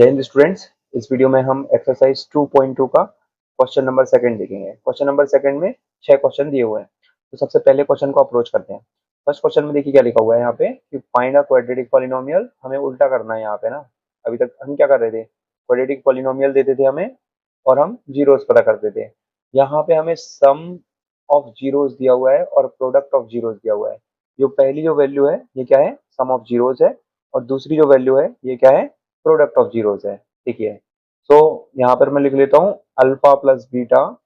जय हिंद स्टूडेंट्स। इस वीडियो में हम एक्सरसाइज 2.2 का क्वेश्चन नंबर सेकंड देखेंगे। क्वेश्चन नंबर सेकंड में 6 क्वेश्चन दिए हुए हैं। तो सबसे पहले क्वेश्चन को अप्रोच करते हैं। फर्स्ट क्वेश्चन में देखिए क्या लिखा हुआ है यहाँ पे कि फाइंड अ क्वाड्रेटिक पॉलिनोमियल। हमें उल्टा करना है यहाँ पे ना। अभी तक हम क्या कर रहे थे, क्वाड्रेटिक पॉलिनोमियल देते थे हमें और हम जीरोस पता करते थे। यहाँ पे हमें सम ऑफ जीरोस दिया हुआ है और प्रोडक्ट ऑफ जीरोस दिया हुआ है। जो पहली जो वैल्यू है ये क्या है, सम ऑफ जीरोस है, और दूसरी जो वैल्यू है ये क्या है, प्रोडक्ट ऑफ जीरोस है। ठीक है, सो यहाँ पर मैं लिख लेता हूँ alpha plus beta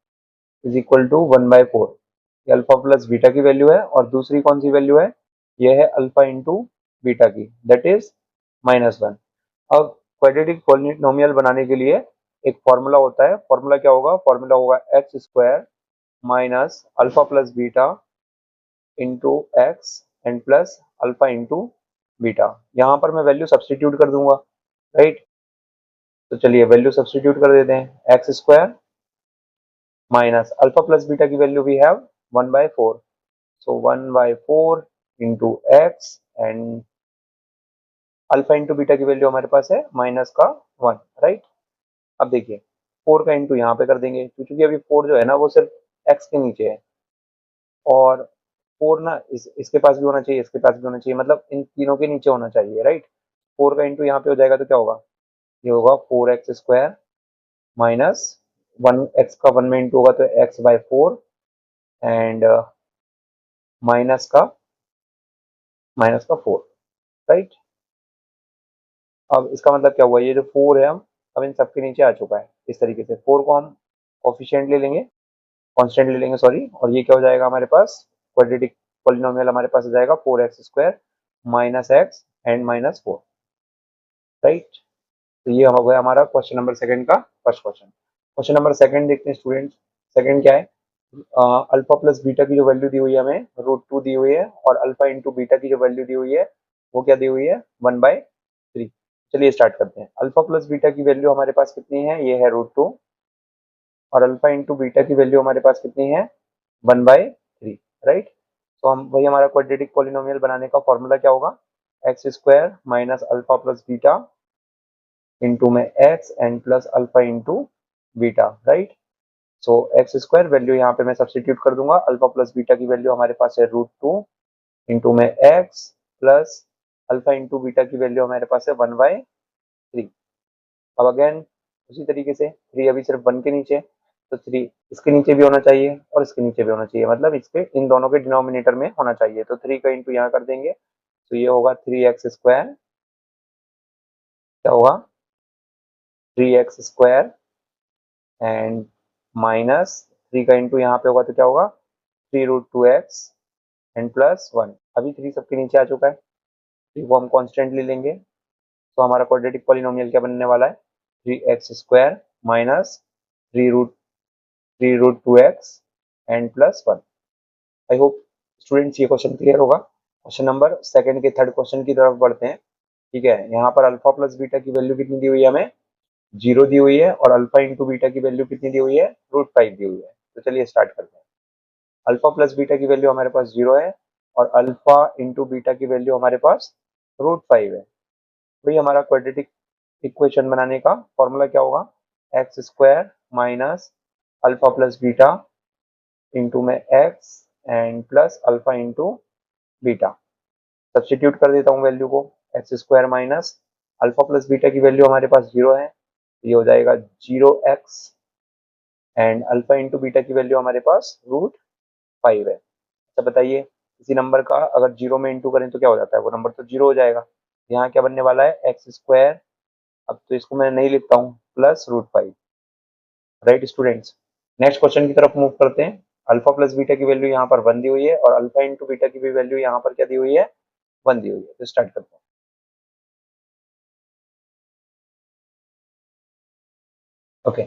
is equal to 1/4। ये अल्फा प्लस बीटा की वैल्यू है और दूसरी कौन सी वैल्यू है, ये है अल्फा इंटू बीटा की, दैट इज -1। अब क्वाड्रेटिक पॉलिनोमियल बनाने के लिए एक फॉर्मूला होता है। फॉर्मूला क्या होगा, फॉर्मूला होगा x square minus alpha plus beta into x and plus alpha into beta. यहाँ पर मैं वैल्यू सब्सटीट्यूट कर दूंगा, राइट। तो चलिए वैल्यू सब्सटीट्यूट कर देते हैं। X square minus alpha plus beta की value we have 1/4, so 1/4 into x and alpha into beta की वैल्यू हमारे पास है -1, राइट। अब देखिए 4 का इंटू यहाँ पे कर देंगे, क्योंकि अभी 4 जो है ना वो सिर्फ एक्स के नीचे है, और 4 ना इसके पास भी होना चाहिए, इसके पास भी होना चाहिए, मतलब इन तीनों के नीचे होना चाहिए, राइट। 4 का इंटू यहाँ पे हो जाएगा तो क्या होगा, ये होगा 4x² माइनस 1x का 1 में इंटू होगा तो x/4 एंड माइनस का 4, राइट। अब इसका मतलब क्या हुआ, ये जो 4 है हम अब इन सबके नीचे आ चुका है। इस तरीके से 4 को हम कोफिशिएंट ले लेंगे, कांस्टेंट ले लेंगे सॉरी, और ये क्या हो जाएगा हमारे पास, क्वाड्रेटिक पॉलिनोमियल हमारे पास हो जाएगा 4x² minus x and -4, right. तो ये हो गया हमारा क्वेश्चन नंबर सेकंड का first question. Question number second देखते हैं स्टूडेंट्स। सेकंड क्या है, अल्फा प्लस बीटा की जो वैल्यू दी हुई है हमें √2 दी हुई है, और अल्फा इंटू बीटा की जो वैल्यू दी हुई है वो क्या दी हुई है, 1/3। चलिए स्टार्ट करते हैं। अल्फा प्लस बीटा की वैल्यू हमारे पास कितनी है, ये है √2, और अल्फा इंटू बीटा की वैल्यू हमारे पास कितनी है, 1/3, राइट। तो हम वही हमारा क्वाड्रेटिक पॉलिनोमियल बनाने का फॉर्मूला क्या होगा, x² minus alpha plus beta into में x and plus alpha into beta, right. So x² value यहाँ पे मैं सब्सटीट्यूट कर दूंगा। अल्फा प्लस बीटा की वैल्यू हमारे पास है √2 इंटू में x plus alpha into beta की वैल्यू हमारे पास है 1/3। अब अगेन उसी तरीके से 3 अभी सिर्फ 1 के नीचे, तो 3 इसके नीचे भी होना चाहिए और इसके नीचे भी होना चाहिए, मतलब इसके इन दोनों के डिनोमिनेटर में होना चाहिए। तो 3 का इंटू यहाँ कर देंगे तो ये होगा 3x², क्या होगा 3x² एंड माइनस 3 का इंटू यहाँ पे होगा तो क्या होगा 3√2x एंड +1। अभी 3 सबके नीचे आ चुका है, 3 को हम कांस्टेंट ले लेंगे, तो हमारा क्वाड्रेटिक पॉलिनोमियल क्या बनने वाला है, 3x² minus 3√2x and +1। I hope students ये क्वेश्चन क्लियर होगा। क्वेश्चन नंबर सेकंड के थर्ड क्वेश्चन की तरफ बढ़ते हैं। ठीक है, यहाँ पर अल्फा प्लस बीटा की वैल्यू कितनी दी हुई है, हमें 0 दी हुई है, और अल्फा इंटू बीटा की वैल्यू कितनी दी हुई है, √5 दी हुई है। तो चलिए स्टार्ट करते हैं। अल्फा प्लस बीटा की वैल्यू हमारे पास 0 है, और अल्फा इंटू बीटा की वैल्यू हमारे पास √5 है। वही हमारा क्वाड्रेटिक इक्वेशन बनाने का फॉर्मूला क्या होगा, x² minus alpha plus beta into में x and plus alpha into beta. Substitute कर देता हूँ वैल्यू को, x² minus alpha plus beta की वैल्यू हमारे पास 0 है, ये हो जाएगा 0x and alpha into beta की वैल्यू हमारे पास √5 है। अच्छा बताइए, किसी नंबर का अगर 0 में इंटू करें तो क्या हो जाता है, वो नंबर तो 0 हो जाएगा। यहाँ क्या बनने वाला है, x², अब तो इसको मैं नहीं लिखता हूँ, +√5, राइट स्टूडेंट्स। नेक्स्ट क्वेश्चन की तरफ मूव करते हैं। अल्फा प्लस बीटा की वैल्यू यहाँ पर 1 दी हुई है, और अल्फा इंटू बीटा की भी वैल्यू यहाँ पर क्या दी हुई है, 1 दी हुई है। तो स्टार्ट करते हैं। ओके,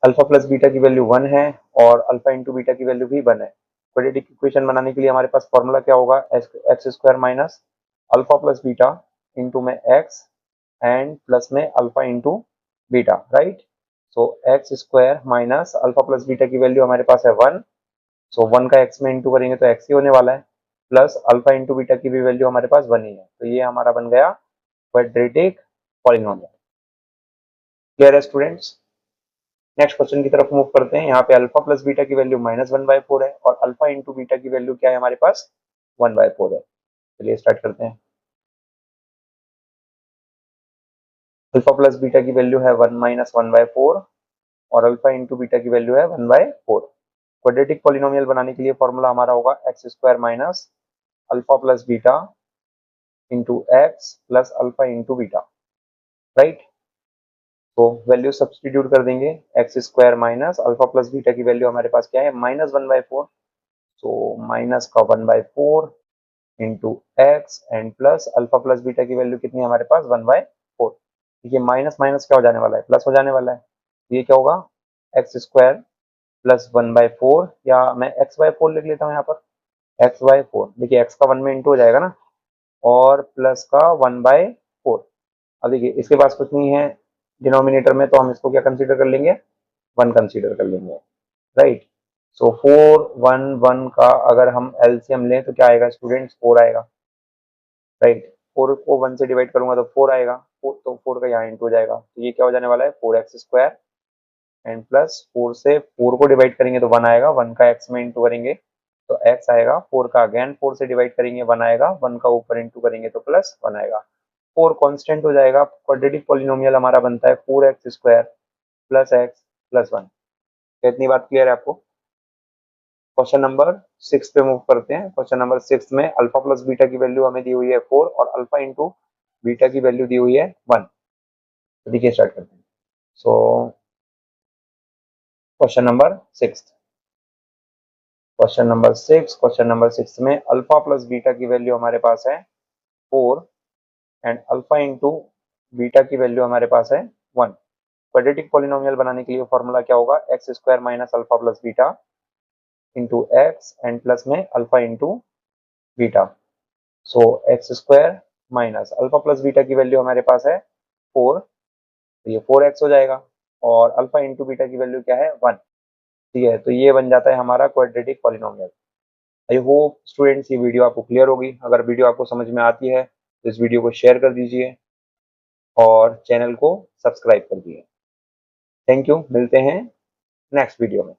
अल्फा प्लस बीटा की वैल्यू 1 है, और अल्फा इंटू बीटा की वैल्यू भी 1 है। क्वाड्रेटिक इक्वेशन बनाने के लिए हमारे पास फॉर्मूला क्या होगा, x² minus alpha plus beta into में एक्स एंड प्लस में alpha into beta, right. So x² minus alpha plus beta की वैल्यू हमारे पास है 1, सो 1 का x में इंटू करेंगे तो x ही होने वाला है, प्लस अल्फा इंटू बीटा की भी वैल्यू हमारे पास 1 ही है। तो ये हमारा बन गया क्वाड्रेटिक पॉलिनोमियल। क्लियर है स्टूडेंट्स? नेक्स्ट क्वेश्चन की तरफ मूव करते हैं। यहाँ पे अल्फा प्लस बीटा की वैल्यू -1/4 है और अल्फा इंटू बीटा की वैल्यू क्या है हमारे पास? 1/4 है। चलिए स्टार्ट करते हैं। अल्फा प्लस बीटा की वैल्यू है 1 - 1/4 और अल्फा इंटू बीटा की वैल्यू है 1/4। क्वाड्रेटिक पॉलिनोमियल बनाने के लिए फॉर्मूला हमारा होगा x square minus alpha plus beta into x plus alpha into beta, right. तो वैल्यू सब्सटीट्यूट कर देंगे। X square minus alpha plus beta की वैल्यू हमारे पास क्या है? -1/4। तो माइनस का 1/4 into x and plus alpha plus beta की वैल्यू कितनी है हमारे पास? 1/4। देखिए माइनस माइनस क्या हो जाने वाला है? प्लस हो जाने वाला है। ये क्या होगा? एक्स स्क्वायर प्लस 1/4, या मैं x/4 लिख लेता हूँ यहाँ पर। x/4, देखिए x का 1 में इंटू हो जाएगा ना, और प्लस का 1/4। अब देखिए इसके पास कुछ नहीं है डिनोमिनेटर में, तो हम इसको क्या कंसीडर कर लेंगे? 1 कंसीडर कर लेंगे, राइट। सो 4 1 1 का अगर हम एलसीएम लें तो क्या आएगा स्टूडेंट्स? 4 आएगा, राइट। 4 को 1 से डिवाइड करूंगा तो 4 आएगा, 4 तो 4 का यहाँ इंटू हो जाएगा, तो ये क्या हो जाने वाला है? 4x स्क्वायर एंड प्लस 4 से 4 को डिवाइड करेंगे तो 1 आएगा, 1 का x में इंटू करेंगे तो x आएगा, 4 का अगेन 4 से डिवाइड करेंगे 1 आएगा, 1 का ऊपर इंटू करेंगे तो प्लस 1 आएगा। 4 कांस्टेंट हो जाएगा। क्वाड्रेटिक पॉलिनोमियल हमारा बनता है 4x square plus x plus 1। इतनी बात क्लियर है आपको? क्वेश्चन नंबर 6 पे मूव करते हैं। क्वेश्चन नंबर 6 में अल्फा प्लस बीटा की वैल्यू हमें दी हुई है 4 और अल्फा इंटू बीटा की वैल्यू दी हुई है 1। तो देखिए स्टार्ट करते हैं। So question number 6, question number 6 में अल्फा प्लस बीटा की वैल्यू हमारे पास है 4 एंड अल्फा इंटू बीटा की वैल्यू हमारे पास है 1। क्वाड्रेटिक पॉलिनोमियल बनाने के लिए फॉर्मूला क्या होगा? X square minus alpha plus beta into x and plus में alpha into beta. So x square minus alpha plus beta की वैल्यू हमारे पास है 4, तो ये 4x हो जाएगा, और अल्फा इंटू बीटा की वैल्यू क्या है? 1। ठीक है, तो ये बन जाता है हमारा quadratic polynomial. I hope students ये वीडियो आपको क्लियर होगी। अगर वीडियो आपको समझ में आती है तो इस वीडियो को शेयर कर दीजिए और चैनल को सब्सक्राइब कर दीजिए। थैंक यू, मिलते हैं नेक्स्ट वीडियो में।